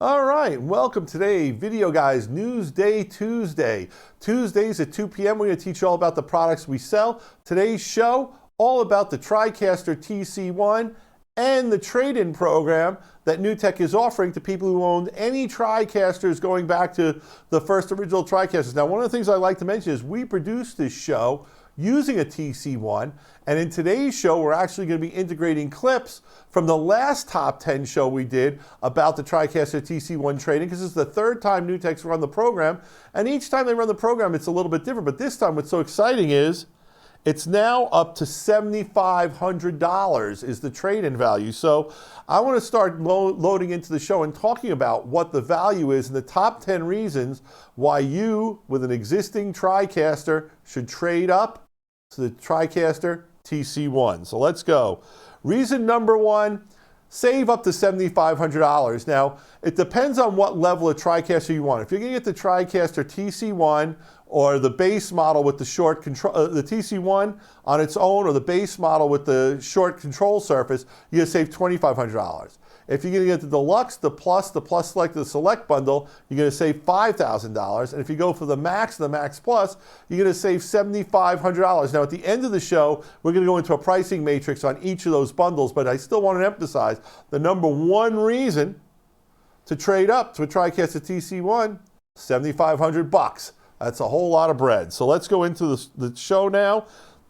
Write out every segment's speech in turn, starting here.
All right, welcome today, Video Guys News Day Tuesday. Tuesdays at 2 p.m. we're going to teach you all about the products we sell. Today's show, all about the TriCaster TC1 and the trade-in program that NewTek is offering to people who owned any TriCasters going back to the first original TriCasters. Now, one of the things I like to mention is we produced this show using a TC1, and in today's show we're actually going to be integrating clips from the last top 10 show we did about the TriCaster TC1 trade-in, because it's the third time NewTek's run the program, and each time they run the program it's a little bit different, but this time what's so exciting is it's now up to $7,500 is the trade-in value. So I want to start loading into the show and talking about what the value is and the top 10 reasons why you, with an existing TriCaster, should trade up to the TriCaster TC1. So let's go. Reason number one, save up to $7,500. Now, it depends on what level of TriCaster you want. If you're going to get the TriCaster TC1 or the base model with the short control, the TC1 on its own, or the base model with the short control surface, you're going to save $2,500. If you're going to get the Deluxe, the Plus Select, the Select bundle, you're going to save $5,000. And if you go for the Max and the Max Plus, you're going to save $7,500. Now, at the end of the show, we're going to go into a pricing matrix on each of those bundles, but I still want to emphasize the number one reason to trade up to a TriCaster TC1, $7,500. That's a whole lot of bread. So let's go into the show now.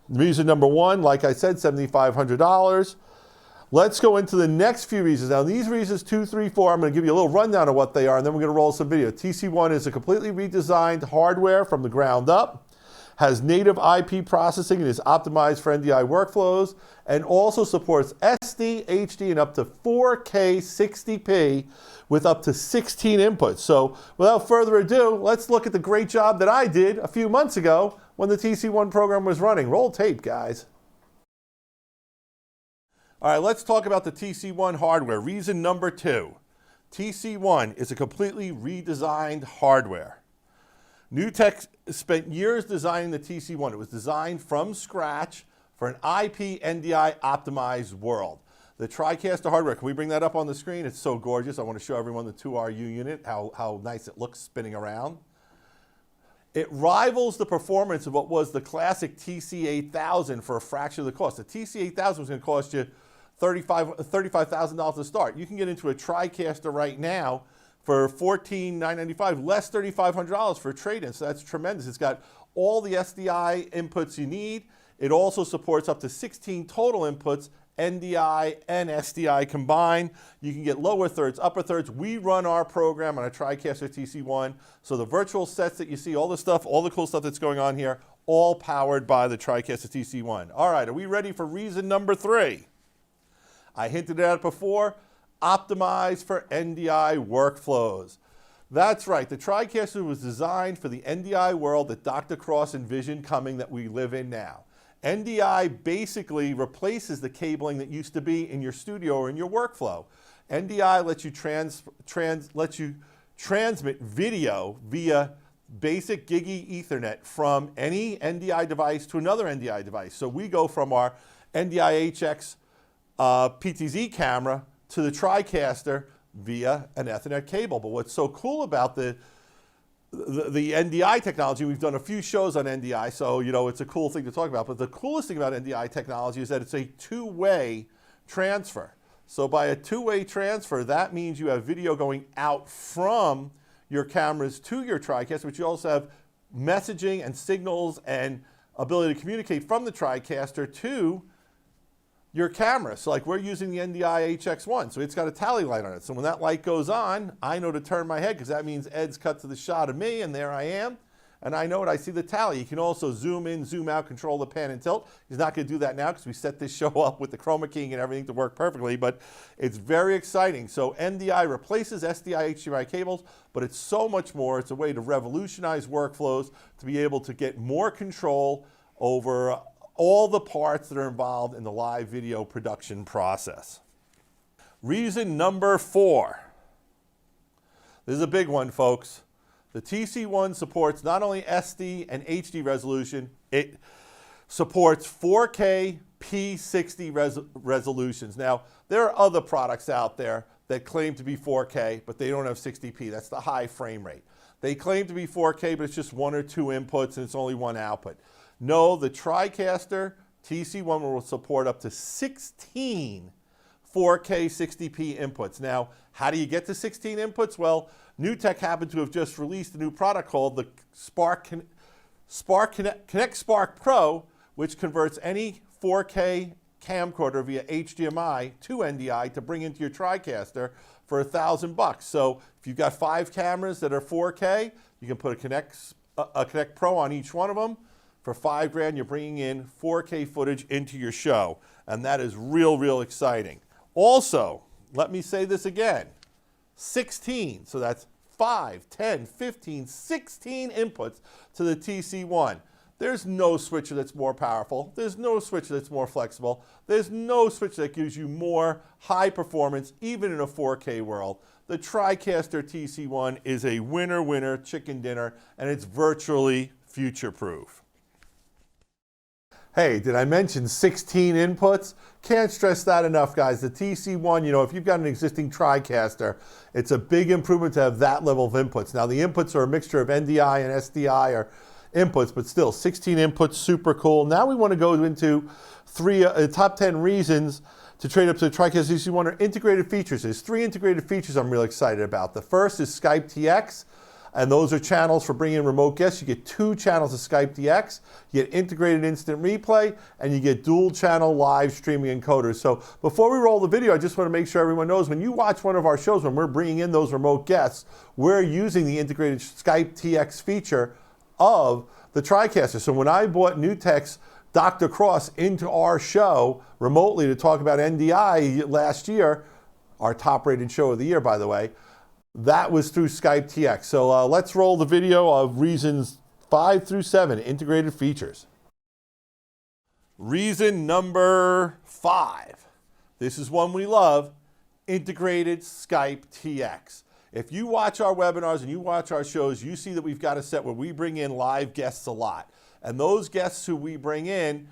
Reason number one, like I said, $7,500. Let's go into the next few reasons. Now, these reasons, 2, 3, 4, I'm going to give you a little rundown of what they are, and then we're going to roll some video. TC1 is a completely redesigned hardware from the ground up, has native IP processing and is optimized for NDI workflows, and also supports SD, HD, and up to 4K 60p with up to 16 inputs. So without further ado, let's look at the great job that I did a few months ago when the TC1 program was running. Roll tape, guys. All right, let's talk about the TC1 hardware. Reason number two, TC1 is a completely redesigned hardware. NewTek spent years designing the TC1. It was designed from scratch for an IP NDI optimized world. The TriCaster hardware, can we bring that up on the screen? It's so gorgeous. I want to show everyone the 2RU unit, how nice it looks spinning around. It rivals the performance of what was the classic TC8000 for a fraction of the cost. The TC8000 was going to cost you $35,000 to start. You can get into a TriCaster right now for $14,995, less $3,500 for a trade-in, so that's tremendous. It's got all the SDI inputs you need. It also supports up to 16 total inputs, NDI and SDI combined. You can get lower thirds, upper thirds. We run our program on a TriCaster TC1, so the virtual sets that you see, all the stuff, all the cool stuff that's going on here, all powered by the TriCaster TC1. All right, are we ready for reason number three? I hinted at it before, optimized for NDI workflows. That's right, the TriCaster was designed for the NDI world that Dr. Cross envisioned coming that we live in now. NDI basically replaces the cabling that used to be in your studio or in your workflow. NDI lets you transmit video via basic GigE Ethernet from any NDI device to another NDI device. So we go from our NDI HX PTZ camera to the TriCaster via an Ethernet cable. But what's so cool about the NDI technology, we've done a few shows on NDI, so you know it's a cool thing to talk about, but the coolest thing about NDI technology is that it's a two-way transfer. So by a two-way transfer, that means you have video going out from your cameras to your TriCaster, but you also have messaging and signals and ability to communicate from the TriCaster to your camera. So like we're using the NDI HX1, so it's got a tally light on it. So when that light goes on, I know to turn my head because that means Ed's cut to the shot of me and there I am. And I know it, I see the tally. You can also zoom in, zoom out, control the pan and tilt. He's not going to do that now because we set this show up with the chroma keying and everything to work perfectly, but it's very exciting. So NDI replaces SDI HDMI cables, but it's so much more. It's a way to revolutionize workflows, to be able to get more control over all the parts that are involved in the live video production process. Reason number four. This is a big one, folks. The TC1 supports not only SD and HD resolution, it supports 4K P60 resolutions. Now, there are other products out there that claim to be 4K, but they don't have 60p. That's the high frame rate. They claim to be 4K, but it's just 1 or 2 inputs and it's only 1 output. No, the TriCaster TC1 will support up to 16 4K 60p inputs. Now, how do you get to 16 inputs? Well, NewTek happened to have just released a new product called the Connect Spark Pro, which converts any 4K camcorder via HDMI to NDI to bring into your TriCaster for $1,000. So if you've got 5 cameras that are 4K, you can put a Connect Pro on each one of them. For $5 grand, you're bringing in 4K footage into your show, and that is real exciting. Also, let me say this again, 16, so that's 5, 10, 15, 16 inputs to the TC1. There's no switcher that's more powerful. There's no switcher that's more flexible. There's no switcher that gives you more high performance, even in a 4K world. The TriCaster TC1 is a winner chicken dinner, and it's virtually future-proof. Hey, did I mention 16 inputs? Can't stress that enough, guys. The TC1, you know, if you've got an existing TriCaster, it's a big improvement to have that level of inputs. Now, the inputs are a mixture of NDI and SDI or inputs, but still 16 inputs, super cool. Now we want to go into top 10 reasons to trade up to the TriCaster TC1 or integrated features. There's 3 integrated features I'm really excited about. The first is Skype TX, and those are channels for bringing in remote guests. You get 2 channels of Skype TX, you get integrated instant replay, and you get dual channel live streaming encoders. So before we roll the video, I just want to make sure everyone knows when you watch one of our shows, when we're bringing in those remote guests, we're using the integrated Skype TX feature of the TriCaster. So when I bought NewTek's Dr. Cross into our show remotely to talk about NDI last year, our top rated show of the year, by the way, that was through Skype TX. So let's roll the video of reasons 5 through 7, integrated features. Reason number 5. This is one we love, integrated Skype TX. If you watch our webinars and you watch our shows, you see that we've got a set where we bring in live guests a lot. And those guests who we bring in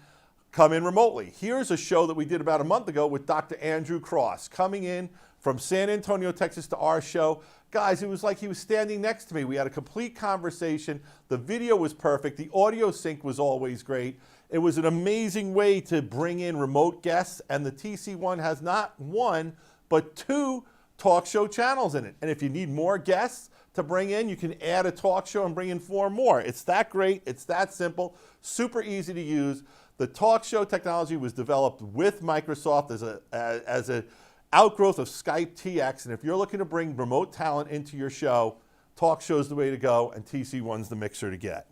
come in remotely. Here's a show that we did about a month ago with Dr. Andrew Cross, coming in from San Antonio, Texas to our show. Guys, it was like he was standing next to me. We had a complete conversation. The video was perfect. The audio sync was always great. It was an amazing way to bring in remote guests, and the TC1 has not 1, but 2 talk show channels in it. And if you need more guests to bring in, you can add a talk show and bring in 4 more. It's that great. It's that simple. Super easy to use. The talk show technology was developed with Microsoft as an outgrowth of Skype TX. And if you're looking to bring remote talent into your show, talk show's the way to go, and TC1's the mixer to get.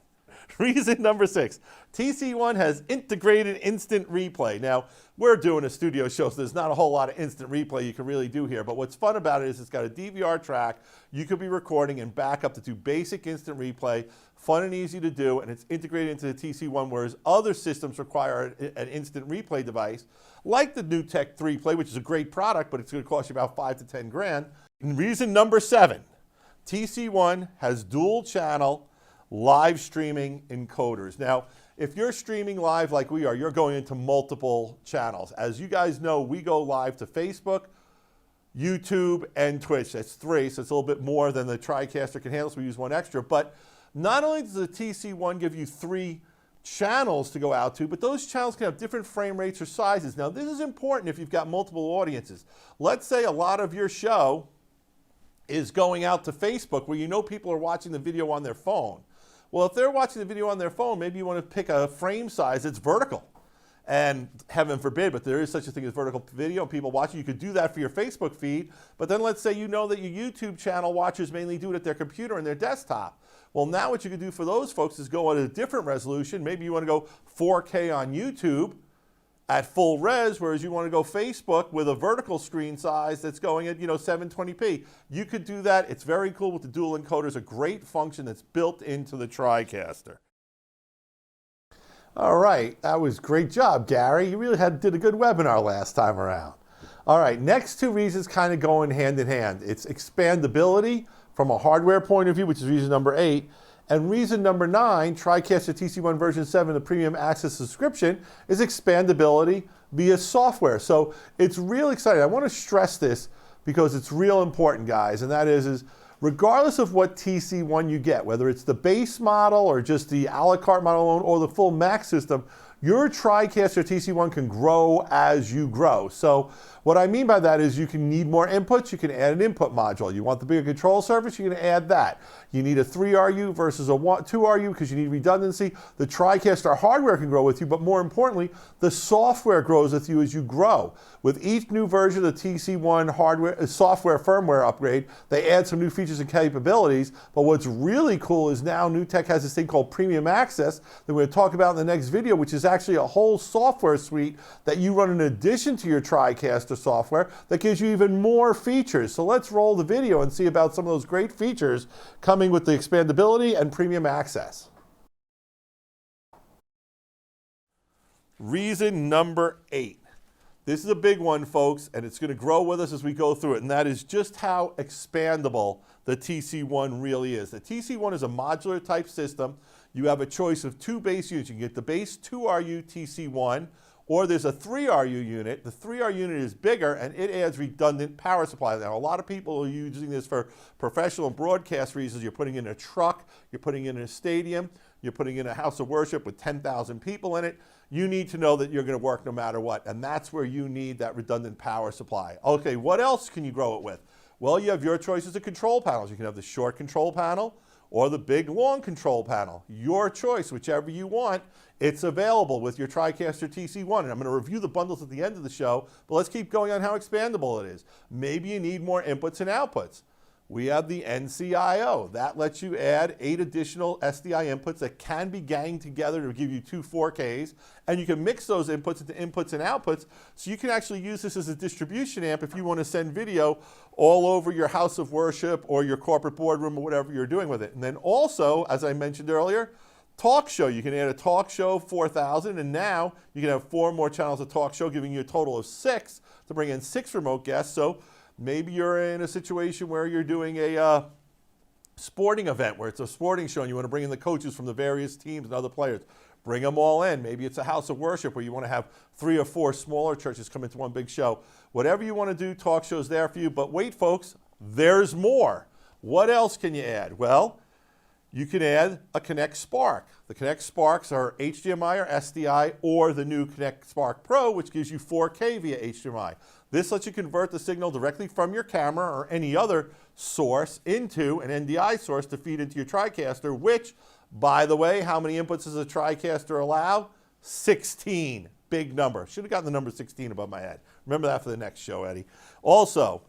Reason number 6, TC1 has integrated instant replay. Now, we're doing a studio show, so there's not a whole lot of instant replay you can really do here, but what's fun about it is it's got a DVR track. You could be recording and back up to do basic instant replay, fun and easy to do, and it's integrated into the TC1, whereas other systems require an instant replay device, like the NewTek TriCaster, which is a great product, but it's going to cost you about 5 to 10 grand. And reason number 7, TC1 has dual channel live streaming encoders. Now, if you're streaming live like we are, you're going into multiple channels. As you guys know, we go live to Facebook, YouTube, and Twitch. That's 3, so it's a little bit more than the TriCaster can handle, so we use 1 extra. But not only does the TC1 give you 3 channels to go out to, but those channels can have different frame rates or sizes. Now, this is important if you've got multiple audiences. Let's say a lot of your show is going out to Facebook where you know people are watching the video on their phone. Well, if they're watching the video on their phone, maybe you want to pick a frame size that's vertical. And heaven forbid, but there is such a thing as vertical video and people watching. You could do that for your Facebook feed, but then let's say you know that your YouTube channel watchers mainly do it at their computer and their desktop. Well, now what you can do for those folks is go at a different resolution. Maybe you want to go 4K on YouTube at full res, whereas you want to go Facebook with a vertical screen size that's going at 720p. You could do that. It's very cool with the dual encoders, a great function that's built into the TriCaster. All right, that was great job, Gary. You really did a good webinar last time around. All right, next 2 reasons kind of going hand in hand. It's expandability from a hardware point of view, which is reason number 8. And reason number 9, TriCaster TC1 version 7, the premium access subscription, is expandability via software. So it's real exciting. I want to stress this because it's real important, guys, and that is regardless of what TC1 you get, whether it's the base model or just the a la carte model alone or the full Max system, your TriCaster TC1 can grow as you grow. So what I mean by that is you can need more inputs, you can add an input module. You want the bigger control surface, you can add that. You need a 3RU versus a 2RU because you need redundancy. The TriCaster hardware can grow with you, but more importantly, the software grows with you as you grow. With each new version of the TC1 hardware, software firmware upgrade, they add some new features and capabilities, but what's really cool is now NewTek has this thing called Premium Access that we're going to talk about in the next video, which is actually a whole software suite that you run in addition to your TriCaster software that gives you even more features. So let's roll the video and see about some of those great features coming with the expandability and Premium Access. Reason number 8. This is a big one, folks, and it's going to grow with us as we go through it, and that is just how expandable the TC1 really is. The TC1 is a modular type system. You have a choice of 2 base units. You can get the base 2RU TC1, or there's a 3RU unit. The 3RU unit is bigger, and it adds redundant power supply. Now, a lot of people are using this for professional and broadcast reasons. You're putting in a truck, you're putting in a stadium, you're putting in a house of worship with 10,000 people in it. You need to know that you're going to work no matter what, and that's where you need that redundant power supply. Okay, what else can you grow it with? Well, you have your choices of control panels. You can have the short control panel or the big long control panel. Your choice, whichever you want, it's available with your TriCaster TC1. And I'm going to review the bundles at the end of the show, but let's keep going on how expandable it is. Maybe you need more inputs and outputs. We have the NCIO. That lets you add 8 additional SDI inputs that can be ganged together to give you 2 4Ks, and you can mix those inputs into inputs and outputs, so you can actually use this as a distribution amp if you want to send video all over your house of worship or your corporate boardroom or whatever you're doing with it. And then also, as I mentioned earlier, talk show. You can add a talk show 4000, and now you can have 4 more channels of talk show, giving you a total of 6 to bring in 6 remote guests. So maybe you're in a situation where you're doing a sporting event where it's a sporting show and you want to bring in the coaches from the various teams and other players. Bring them all in. Maybe it's a house of worship where you want to have 3 or 4 smaller churches come into one big show. Whatever you want to do, talk show's there for you. But wait, folks, there's more. What else can you add? Well, you can add a Connect Spark. The Connect Sparks are HDMI or SDI, or the new Connect Spark Pro, which gives you 4K via HDMI. This lets you convert the signal directly from your camera or any other source into an NDI source to feed into your TriCaster, which, by the way, how many inputs does a TriCaster allow? 16. Big number. Should have gotten the number 16 above my head. Remember that for the next show, Eddie. Also,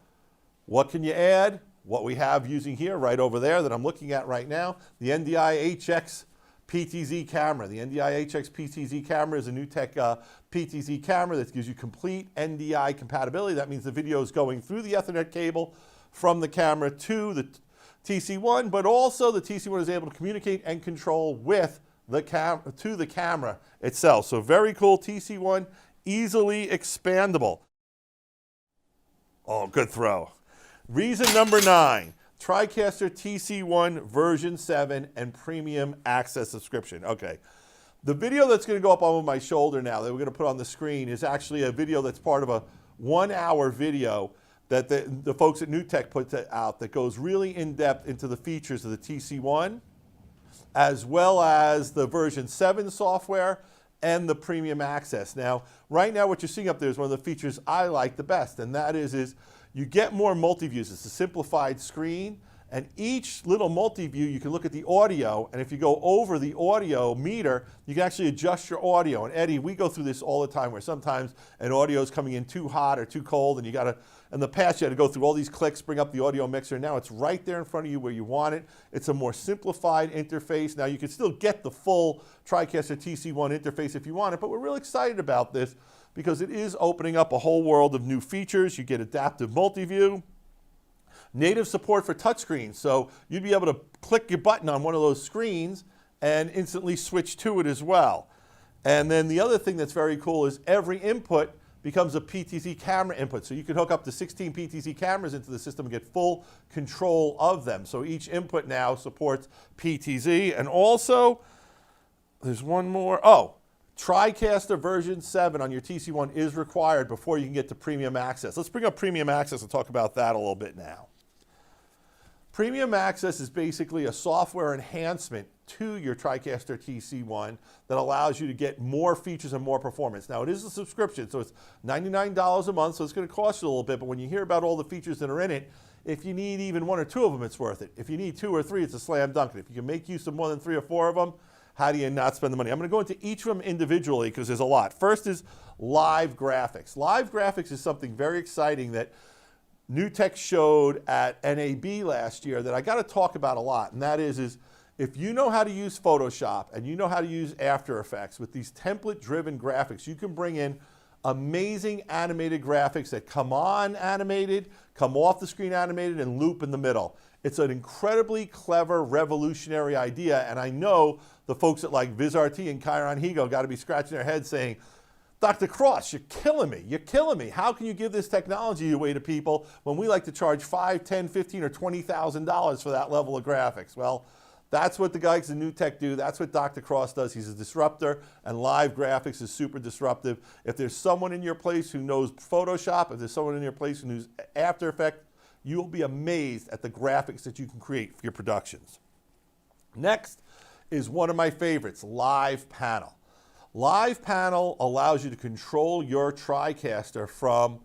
what can you add? What we have using here right over there that I'm looking at right now, the NDI HX PTZ camera. The NDI HX PTZ camera is a NewTek PTZ camera that gives you complete NDI compatibility. That means the video is going through the Ethernet cable from the camera to the TC1, but also the TC1 is able to communicate and control with the camera itself. So very cool. TC1, easily expandable. Oh, good throw. Reason number 9, TriCaster TC1 version 7 and Premium Access subscription. Okay, the video that's going to go up over my shoulder now that we're going to put on the screen is actually a video that's part of a 1-hour video that the folks at NewTek put out that goes really in depth into the features of the TC1, as well as the version 7 software and the Premium Access. Now, right now what you're seeing up there is one of the features I like the best, and that is you get more multi-views. It's a simplified screen, and each little multi-view you can look at the audio, and if you go over the audio meter, you can actually adjust your audio. And Eddie, we go through this all the time where sometimes an audio is coming in too hot or too cold, and you gotta, in the past you had to go through all these clicks, bring up the audio mixer. Now it's right there in front of you where you want it. It's a more simplified interface. Now you can still get the full TriCaster TC1 interface if you want it, but we're really excited about this because it is opening up a whole world of new features. You get adaptive multi-view, native support for touchscreens. So you'd be able to click your button on one of those screens and instantly switch to it as well. And then the other thing that's very cool is every input becomes a PTZ camera input. So you can hook up to 16 PTZ cameras into the system and get full control of them. So each input now supports PTZ. And also, there's one more. Oh, TriCaster version 7 on your TC1 is required before you can get to Premium Access. Let's bring up Premium Access and talk about that a little bit now. Premium Access is basically a software enhancement to your TriCaster TC1 that allows you to get more features and more performance. Now, it is a subscription, so it's $99 a month, so it's going to cost you a little bit, but when you hear about all the features that are in it, if you need even 1 or 2 of them, it's worth it. If you need 2 or 3, it's a slam dunk. And if you can make use of more than 3 or 4 of them, how do you not spend the money? I'm going to go into each of them individually because there's a lot. First is live graphics. Live graphics is something very exciting that NewTek showed at NAB last year that I got to talk about a lot, and that is if you know how to use Photoshop and you know how to use After Effects with these template-driven graphics, you can bring in amazing animated graphics that come on animated, come off the screen animated, and loop in the middle. It's an incredibly clever, revolutionary idea, and I know the folks at like VizRT and Chiron Higo got to be scratching their heads saying, Dr. Cross, you're killing me. You're killing me. How can you give this technology away to people when we like to charge $5, $10, $15, or $20,000 for that level of graphics? Well, that's what the guys in NewTek do. That's what Dr. Cross does. He's a disruptor, and live graphics is super disruptive. If there's someone in your place who knows Photoshop, if there's someone in your place who knows After Effects, you'll be amazed at the graphics that you can create for your productions. Next is one of my favorites, Live Panel. Live Panel allows you to control your TriCaster from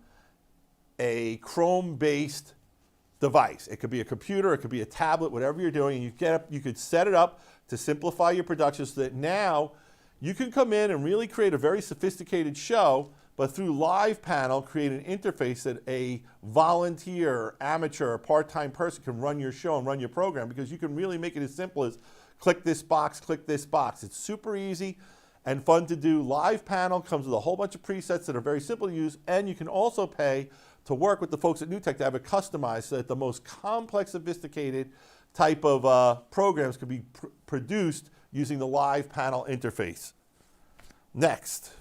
a Chrome-based device. It could be a computer, it could be a tablet, whatever you're doing, and you could set it up to simplify your production so that now you can come in and really create a very sophisticated show, but through Live Panel, create an interface that a volunteer, amateur, or part-time person can run your show and run your program, because you can really make it as simple as click this box, click this box. It's super easy and fun to do. Live Panel comes with a whole bunch of presets that are very simple to use, and you can also pay to work with the folks at NewTek to have it customized so that the most complex, sophisticated type of programs can be produced using the Live Panel interface. Next.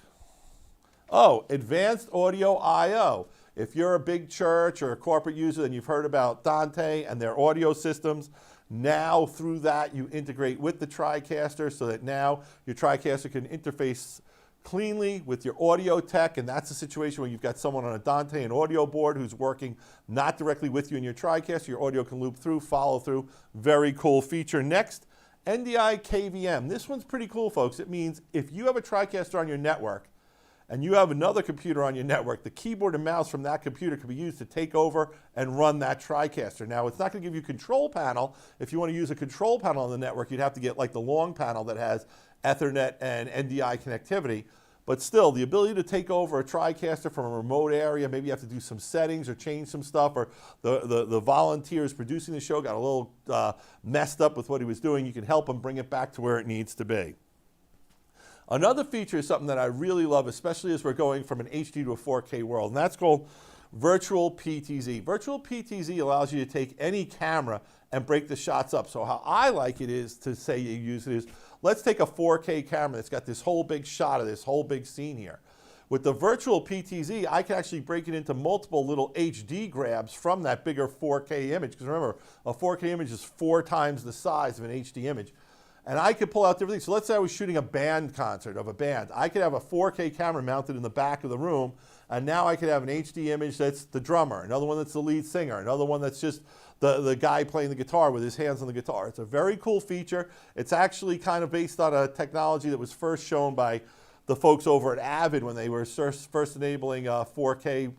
Oh, Advanced Audio I/O. If you're a big church or a corporate user and you've heard about Dante and their audio systems, now through that you integrate with the TriCaster so that now your TriCaster can interface cleanly with your audio tech, and that's a situation where you've got someone on a Dante and audio board who's working not directly with you in your TriCaster. Your audio can loop through, follow through. Very cool feature. Next, NDI KVM. This one's pretty cool, folks. It means if you have a TriCaster on your network and you have another computer on your network, the keyboard and mouse from that computer can be used to take over and run that TriCaster. Now, it's not going to give you a control panel. If you want to use a control panel on the network, you'd have to get like the long panel that has Ethernet and NDI connectivity. But still, the ability to take over a TriCaster from a remote area, maybe you have to do some settings or change some stuff, or the volunteers producing the show got a little messed up with what he was doing, you can help him bring it back to where it needs to be. Another feature is something that I really love, especially as we're going from an HD to a 4K world, and that's called Virtual PTZ. Virtual PTZ allows you to take any camera and break the shots up. So how I like it is to say you use it is, let's take a 4K camera that's got this whole big shot of this whole big scene here. With the Virtual PTZ, I can actually break it into multiple little HD grabs from that bigger 4K image, because remember, a 4K image is 4 times the size of an HD image. And I could pull out different things. So let's say I was shooting a band concert of a band. I could have a 4K camera mounted in the back of the room, and now I could have an HD image that's the drummer, another one that's the lead singer, another one that's just the guy playing the guitar with his hands on the guitar. It's a very cool feature. It's actually kind of based on a technology that was first shown by the folks over at Avid when they were first enabling 4K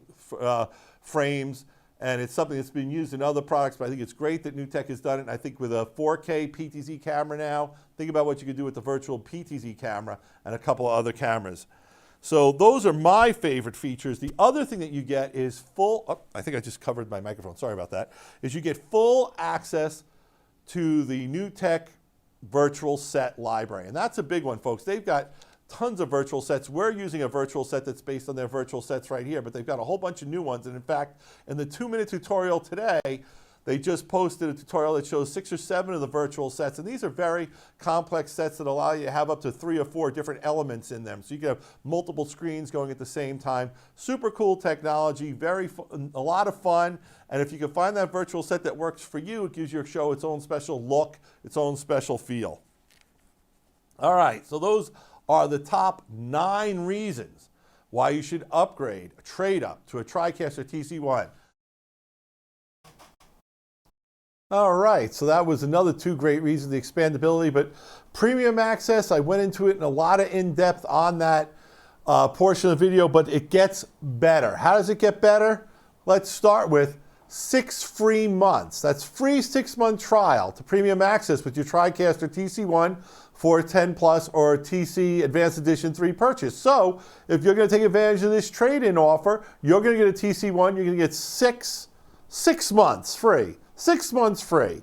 frames. And it's something that's been used in other products, but I think it's great that NewTek has done it. And I think with a 4K PTZ camera now, think about what you could do with the Virtual PTZ camera and a couple of other cameras. So those are my favorite features. The other thing that you get is I think I just covered my microphone, sorry about that, is you get full access to the NewTek virtual set library. And that's a big one, folks. They've got tons of virtual sets. We're using a virtual set that's based on their virtual sets right here, but they've got a whole bunch of new ones. And in fact, in the 2-minute tutorial today, they just posted a tutorial that shows 6 or 7 of the virtual sets. And these are very complex sets that allow you to have up to 3 or 4 different elements in them. So you can have multiple screens going at the same time. Super cool technology, a lot of fun. And if you can find that virtual set that works for you, it gives your show its own special look, its own special feel. All right, so those are the top 9 reasons why you should upgrade, trade up to a TriCaster TC1. All right, so that was another 2 great reasons, the expandability, but premium access, I went into it in a lot of in-depth on that portion of the video, but it gets better. How does it get better? Let's start with 6 free months. That's free 6-month trial to premium access with your TriCaster TC1 410 Plus or TC Advanced Edition 3 purchase. So if you're going to take advantage of this trade-in offer, you're going to get a TC1, you're going to get 6 months free. 6 months free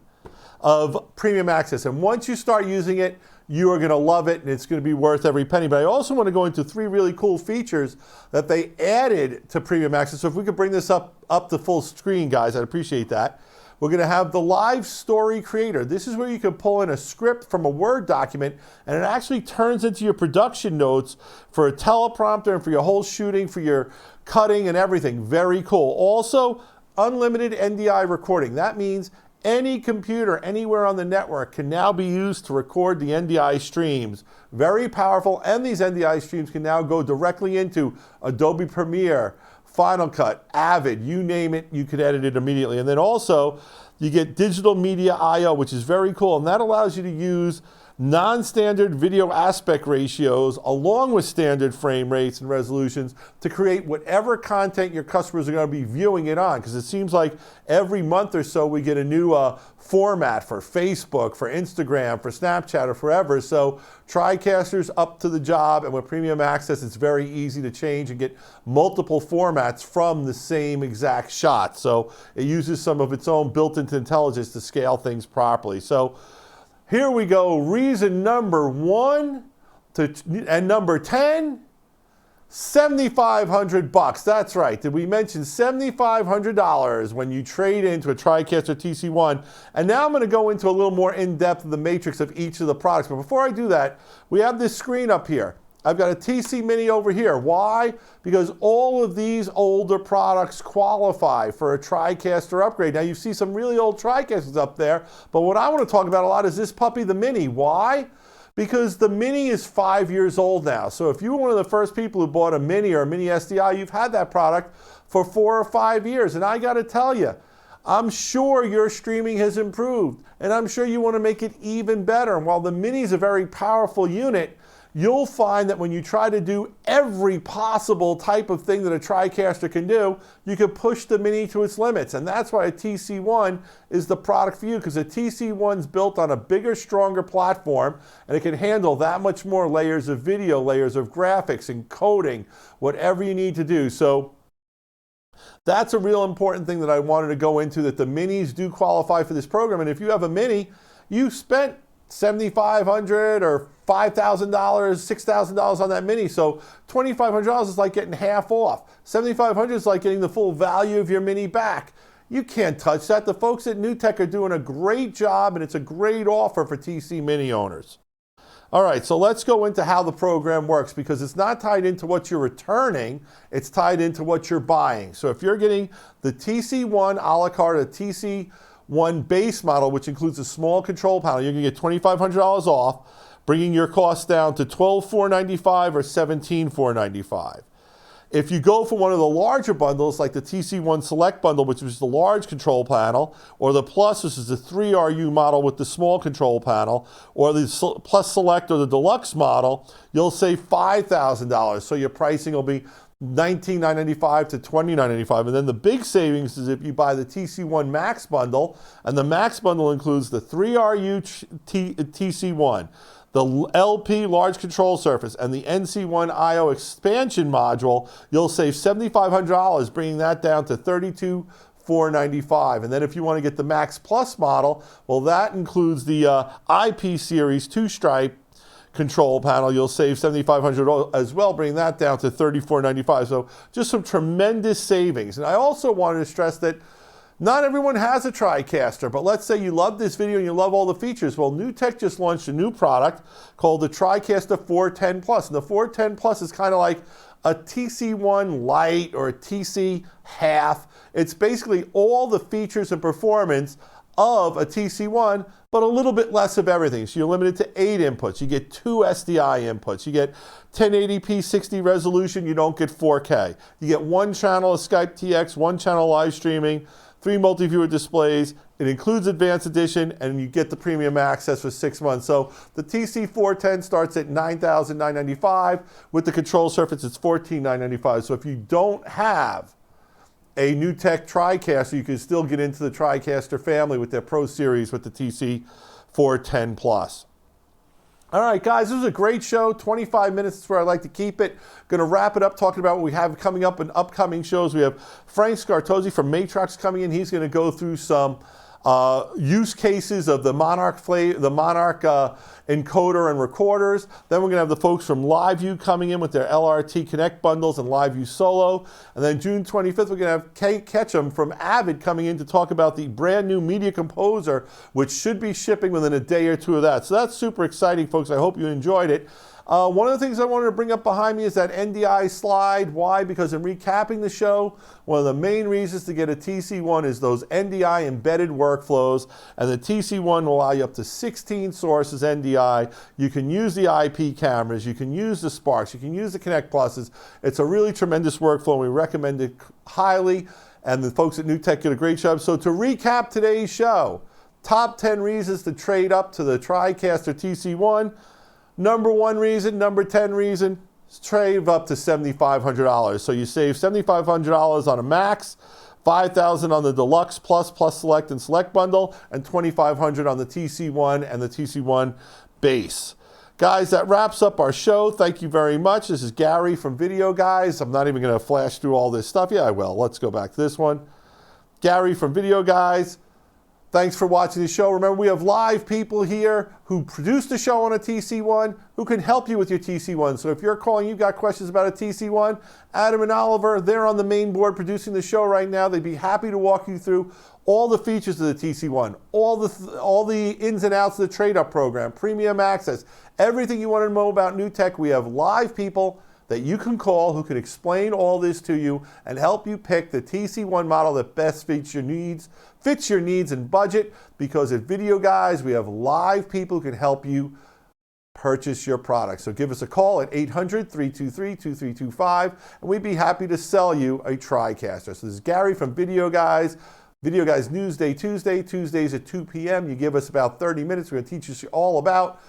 of premium access. And once you start using it, you are going to love it and it's going to be worth every penny. But I also want to go into 3 really cool features that they added to premium access. So if we could bring this up to full screen, guys, I'd appreciate that. We're going to have the live story creator. This is where you can pull in a script from a Word document and it actually turns into your production notes for a teleprompter and for your whole shooting, for your cutting and everything. Very cool. Also, unlimited NDI recording. That means any computer anywhere on the network can now be used to record the NDI streams. Very powerful, and these NDI streams can now go directly into Adobe Premiere, Final Cut, Avid, you name it, you can edit it immediately. And then also, you get digital media I/O, which is very cool, and that allows you to use non-standard video aspect ratios along with standard frame rates and resolutions to create whatever content your customers are going to be viewing it on, because it seems like every month or so we get a new format for Facebook, for Instagram, for Snapchat, or forever. So TriCaster's up to the job, and with premium access it's very easy to change and get multiple formats from the same exact shot. So it uses some of its own built-in intelligence to scale things properly. So here we go, reason number 1 and number 10, $7,500. That's right. Did we mention $7,500 when you trade into a TriCaster TC1? And now I'm going to go into a little more in-depth of the matrix of each of the products. But before I do that, we have this screen up here. I've got a TC Mini over here. Why? Because all of these older products qualify for a TriCaster upgrade. Now you see some really old TriCasters up there, but what I want to talk about a lot is this puppy, the Mini. Why? Because the Mini is 5 years old now. So if you were one of the first people who bought a Mini or a Mini SDI, you've had that product for 4 or 5 years. And I got to tell you, I'm sure your streaming has improved, and I'm sure you want to make it even better. And while the Mini is a very powerful unit, you'll find that when you try to do every possible type of thing that a TriCaster can do, you can push the Mini to its limits. And that's why a TC1 is the product for you, because a TC1's built on a bigger, stronger platform, and it can handle that much more layers of video, layers of graphics, encoding, whatever you need to do. So that's a real important thing that I wanted to go into, that the Minis do qualify for this program. And if you have a Mini, you spent $7,500 or $5,000, $6,000 on that Mini. So $2,500 is like getting half off. $7,500 is like getting the full value of your Mini back. You can't touch that. The folks at NewTek are doing a great job, and it's a great offer for TC Mini owners. All right, so let's go into how the program works, because it's not tied into what you're returning, it's tied into what you're buying. So if you're getting the TC1 a la carte, a TC1 base model, which includes a small control panel, you're going to get $2,500 off, bringing your cost down to $12,495 or $17,495. If you go for one of the larger bundles, like the TC1 Select bundle, which is the large control panel, or the Plus, which is the 3RU model with the small control panel, or the Plus Select or the Deluxe model, you'll save $5,000. So your pricing will be $19,995 to $29,995. And then the big savings is if you buy the TC1 Max bundle, and the Max bundle includes the 3RU TC1, the LP large control surface, and the NC1 IO expansion module, you'll save $7,500, bringing that down to $32,495. And then if you want to get the Max Plus model, well, that includes the IP series 2-stripe control panel. You'll save $7,500 as well, bringing that down to $34,995. So just some tremendous savings. And I also wanted to stress that not everyone has a TriCaster, but let's say you love this video and you love all the features. Well, NewTek just launched a new product called the TriCaster 410 Plus. And the 410 Plus is kind of like a TC1 Lite or a TC half. It's basically all the features and performance of a TC1, but a little bit less of everything. So you're limited to 8 inputs. You get 2 SDI inputs. You get 1080p 60 resolution. You don't get 4K. You get 1 channel of Skype TX, 1 channel live streaming, 3 multi-viewer displays. It includes Advanced Edition, and you get the premium access for 6 months. So the TC410 starts at $9,995. With the control surface, it's $14,995. So if you don't have a NewTek TriCaster, you can still get into the TriCaster family with their Pro Series with the TC410 Plus. All right, guys, this was a great show. 25 minutes is where I like to keep it. Going to wrap it up talking about what we have coming up in upcoming shows. We have Frank Scartozzi from Matrox coming in. He's going to go through some use cases of the Monarch encoder and recorders. Then we're going to have the folks from LiveView coming in with their LRT Connect bundles and LiveView Solo. And then June 25th, we're going to have Kate Ketchum from Avid coming in to talk about the brand new Media Composer, which should be shipping within a day or two of that. So that's super exciting, folks. I hope you enjoyed it. One of the things I wanted to bring up behind me is that NDI slide. Why? Because in recapping the show, one of the main reasons to get a TC1 is those NDI embedded workflows, and the TC1 will allow you up to 16 sources NDI. You can use the IP cameras, you can use the Sparks, you can use the Connect Pluses. It's a really tremendous workflow, and we recommend it highly, and the folks at NewTek did a great job. So to recap today's show, top 10 reasons to trade up to the TriCaster TC1. Number 1 reason, number 10 reason, trade up to $7,500. So you save $7,500 on a Max, $5,000 on the Deluxe Plus, Plus Select, and Select bundle, and $2,500 on the TC1 and the TC1 base. Guys, that wraps up our show. Thank you very much. This is Gary from Videoguys. I'm not even going to flash through all this stuff. Yeah, I will. Let's go back to this one. Gary from Videoguys. Thanks for watching the show. Remember, we have live people here who produce the show on a TC1 who can help you with your TC1. So if you're calling, you've got questions about a TC1, Adam and Oliver, they're on the main board producing the show right now. They'd be happy to walk you through all the features of the TC1, all the ins and outs of the trade-up program, premium access, everything you want to know about NewTek. We have live people that you can call who can explain all this to you and help you pick the TC1 model that best fits your needs and budget, because at Videoguys, we have live people who can help you purchase your product. So give us a call at 800-323-2325, and we'd be happy to sell you a TriCaster. So this is Gary from Videoguys. Videoguys Newsday Tuesdays at 2 p.m. You give us about 30 minutes. We're going to teach you all about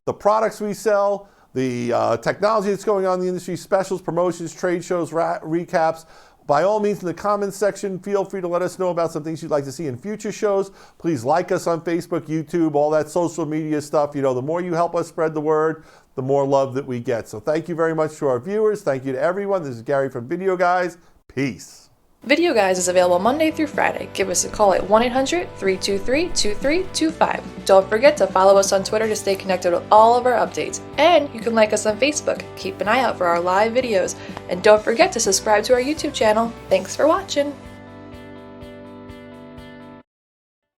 the products we sell, the technology that's going on in the industry, specials, promotions, trade shows, recaps. By all means, in the comments section, feel free to let us know about some things you'd like to see in future shows. Please like us on Facebook, YouTube, all that social media stuff. You know, the more you help us spread the word, the more love that we get. So thank you very much to our viewers. Thank you to everyone. This is Gary from Videoguys. Peace. Videoguys is available Monday through Friday. Give us a call at 1-800-323-2325. Don't forget to follow us on Twitter to stay connected with all of our updates. And you can like us on Facebook. Keep an eye out for our live videos. And don't forget to subscribe to our YouTube channel. Thanks for watching.